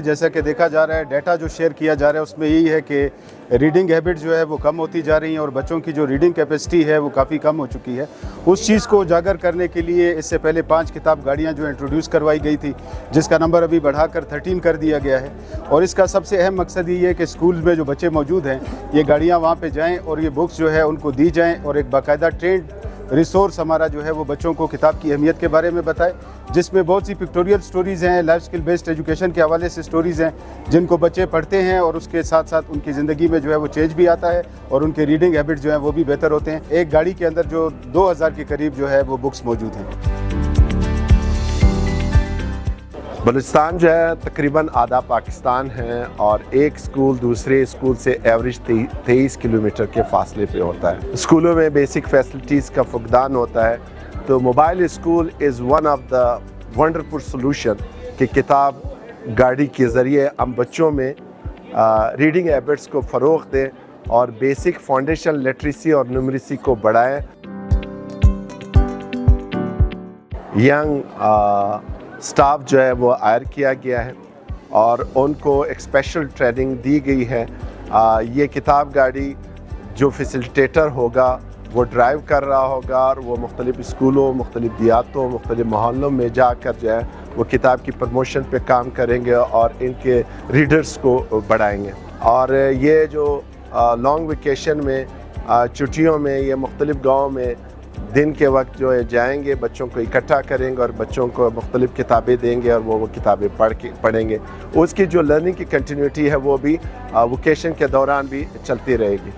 जैसा कि देखा जा रहा है, डाटा जो शेयर किया जा रहा है उसमें यही है कि रीडिंग हैबिट जो है वो कम होती जा रही हैं और बच्चों की जो रीडिंग कैपेसिटी है वो काफ़ी कम हो चुकी है। उस चीज़ को उजागर करने के लिए इससे पहले 5 किताब गाड़ियाँ जो इंट्रोड्यूस करवाई गई थी, जिसका नंबर अभी बढ़ाकर 13 कर दिया गया है। और इसका सबसे अहम मकसद ये है कि स्कूल में जो बच्चे मौजूद हैं ये गाड़ियाँ वहाँ पे जाएँ और ये बुक्स जो है उनको दी जाएँ और एक बाकायदा ट्रेंड रिसोर्स हमारा जो है वो बच्चों को किताब की अहमियत के बारे में बताए, जिसमें बहुत सी पिक्टोरियल स्टोरीज़ हैं, लाइफ स्किल बेस्ड एजुकेशन के हवाले से स्टोरीज़ हैं जिनको बच्चे पढ़ते हैं और उसके साथ साथ उनकी ज़िंदगी में जो है वो चेंज भी आता है और उनके रीडिंग हैबिट जो है वो भी बेहतर होते हैं। एक गाड़ी के अंदर जो 2000 के करीब जो है वो बुक्स मौजूद हैं। बलूचिस्तान जो है तकरीबन आधा पाकिस्तान है और एक स्कूल दूसरे स्कूल से एवरेज 23 किलोमीटर के फासले पे होता है। स्कूलों में बेसिक फैसिलिटीज़ का फुकदान होता है, तो mobile school is one of the wonderful solution कि किताब गाड़ी के ज़रिए हम बच्चों में रीडिंग हैबिट्स को फ़रोग़ दें और बेसिक फाउंडेशन लिटरेसी और न्यूमरेसी को बढ़ाएं। यंग स्टाफ जो है वो हायर किया गया है और उनको एक स्पेशल ट्रेनिंग दी गई है। ये किताब गाड़ी जो फैसिलिटेटर होगा वो ड्राइव कर रहा होगा और वो मुख्तलिफ़ स्कूलों, मुख्तलिफ़ दिहातों, मुख्तलिफ़ मोहल्लों में जाकर जो है वो किताब की प्रमोशन पे काम करेंगे और इनके रीडर्स को बढ़ाएंगे। और ये जो लॉन्ग वेकेशन में छुट्टियों में ये मुख्तलिफ़ गाँव में दिन के वक्त जो है जाएंगे, बच्चों को इकट्ठा करेंगे और बच्चों को मुख्तलिफ़ किताबें देंगे और वो किताबें पढ़ेंगे। उसकी जो लर्निंग की कंटिन्यूटी है वो भी वेकेशन के दौरान भी चलती रहेगी।